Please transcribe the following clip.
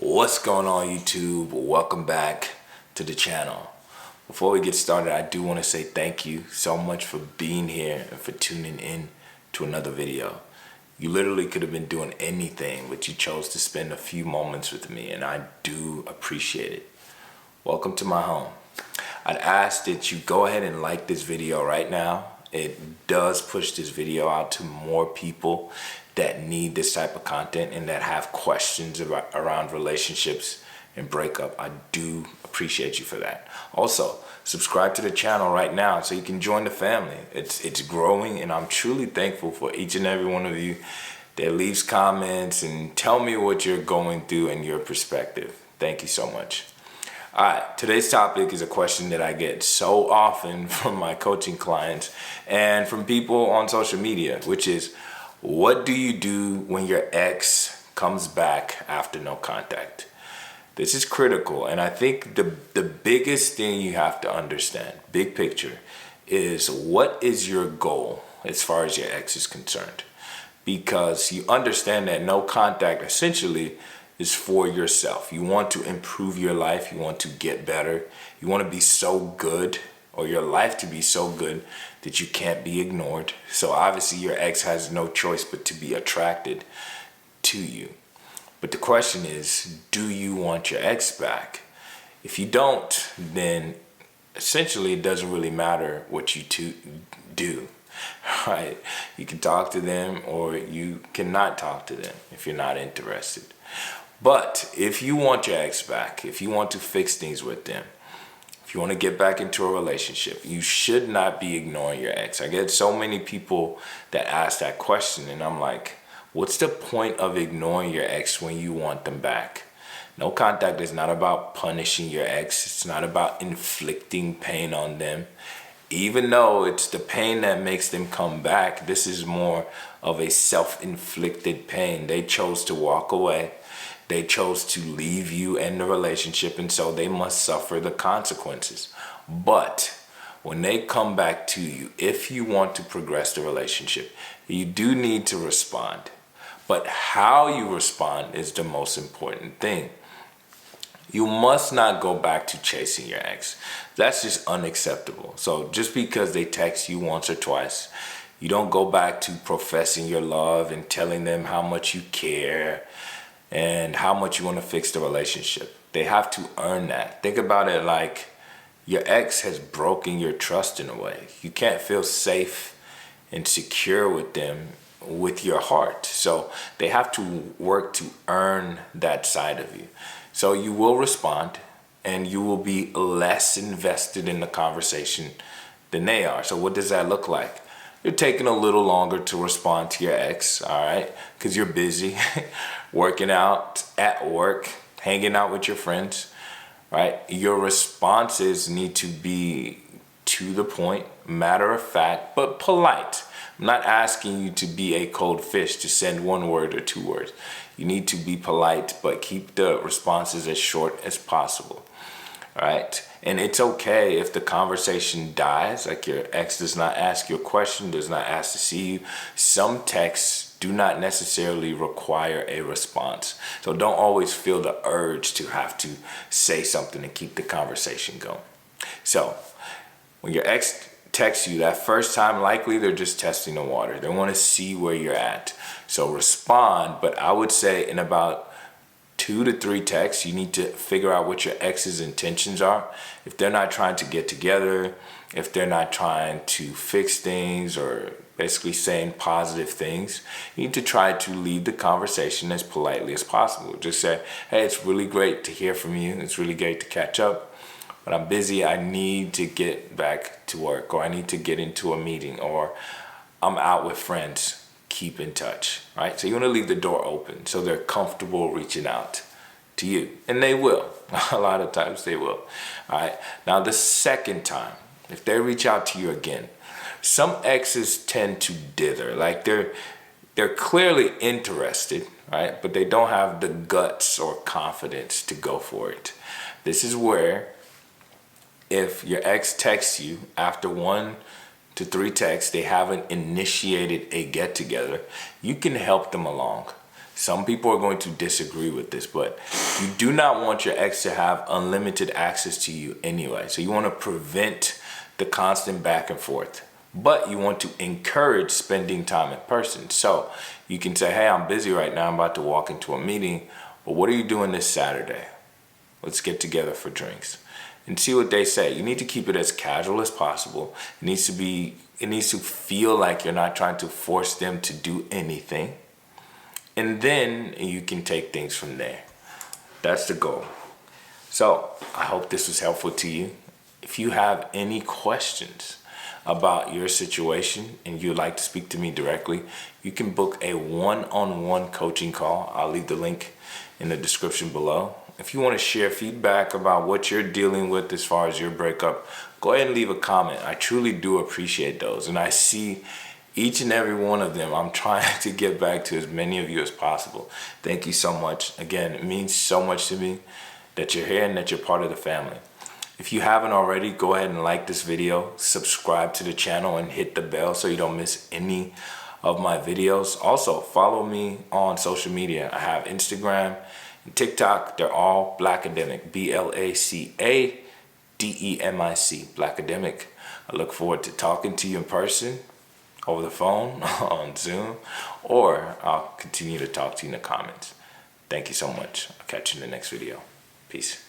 What's going on, YouTube? Welcome back to the channel. Before we get started, I do want to say thank you so much for being here and for tuning in to another video. You literally could have been doing anything, but you chose to spend a few moments with me, and I do appreciate it. Welcome to my home. I'd ask that you go ahead and like this video right now. It does push this video out to more people that need this type of content and that have questions around relationships and breakup. I do appreciate you for that. Also, subscribe to the channel right now so you can join the family. It's growing, and I'm truly thankful for each and every one of you that leaves comments and tell me what you're going through and your perspective. Thank you so much. All right, today's topic is a question that I get so often from my coaching clients and from people on social media, which is, what do you do when your ex comes back after no contact? This is critical, and I think the biggest thing you have to understand, big picture, is what is your goal as far as your ex is concerned? Because you understand that no contact essentially is for yourself. You want to improve your life. You want to get better. You want to be so good, or your life to be so good that you can't be ignored. So obviously your ex has no choice but to be attracted to you. But the question is, do you want your ex back? If you don't, then essentially it doesn't really matter what you two do. Right? You can talk to them or you cannot talk to them if you're not interested. But if you want your ex back, if you want to fix things with them, if you want to get back into a relationship, you should not be ignoring your ex. I get so many people that ask that question, and I'm like, what's the point of ignoring your ex when you want them back? No contact is not about punishing your ex. It's not about inflicting pain on them. Even though it's the pain that makes them come back, this is more of a self-inflicted pain. They chose to walk away. They chose to leave you and the relationship, and so they must suffer the consequences. But when they come back to you, if you want to progress the relationship, you do need to respond. But how you respond is the most important thing. You must not go back to chasing your ex. That's just unacceptable. So just because they text you once or twice, you don't go back to professing your love and telling them how much you care and how much you want to fix the relationship. They have to earn that. Think about it like your ex has broken your trust in a way. You can't feel safe and secure with them with your heart. So they have to work to earn that side of you. So you will respond and you will be less invested in the conversation than they are. So what does that look like? You're taking a little longer to respond to your ex, all right? Because you're busy working out at work, hanging out with your friends, right? Your responses need to be to the point, matter of fact, but polite. I'm not asking you to be a cold fish, to send one word or two words. You need to be polite, but keep the responses as short as possible. All right? And it's okay if the conversation dies, like your ex does not ask you a question, does not ask to see you. Some texts do not necessarily require a response. So don't always feel the urge to have to say something to keep the conversation going. So when your ex texts you that first time, likely they're just testing the water. They want to see where you're at. So respond, but I would say in about 2 to 3 texts, you need to figure out what your ex's intentions are. If they're not trying to get together, if they're not trying to fix things or basically saying positive things, you need to try to lead the conversation as politely as possible. Just say, hey, it's really great to hear from you. It's really great to catch up, but I'm busy. I need to get back to work, or I need to get into a meeting, or I'm out with friends. Keep in touch, right? So you want to leave the door open so they're comfortable reaching out to you. And they will. A lot of times they will. All right. Now the second time, if they reach out to you again, some exes tend to dither. Like they're clearly interested, right? But they don't have the guts or confidence to go for it. This is where if your ex texts you after 1 to 3 texts, they haven't initiated a get-together, you can help them along. Some people are going to disagree with this, but you do not want your ex to have unlimited access to you anyway. So you want to prevent the constant back and forth, but you want to encourage spending time in person. So you can say, hey, I'm busy right now. I'm about to walk into a meeting, but what are you doing this Saturday? Let's get together for drinks and see what they say. You need to keep it as casual as possible. It needs to feel like you're not trying to force them to do anything. And then you can take things from there. That's the goal. So I hope this was helpful to you. If you have any questions about your situation and you'd like to speak to me directly, you can book a one-on-one coaching call. I'll leave the link in the description below. If you want to share feedback about what you're dealing with as far as your breakup, go ahead and leave a comment. I truly do appreciate those. And I see each and every one of them. I'm trying to get back to as many of you as possible. Thank you so much. Again, it means so much to me that you're here and that you're part of the family. If you haven't already, go ahead and like this video, subscribe to the channel, and hit the bell so you don't miss any of my videos. Also, follow me on social media. I have Instagram and TikTok. They're all Blackademic, BLACADEMIC, Blackademic. I look forward to talking to you in person, over the phone, on Zoom, or I'll continue to talk to you in the comments. Thank you so much. I'll catch you in the next video. Peace.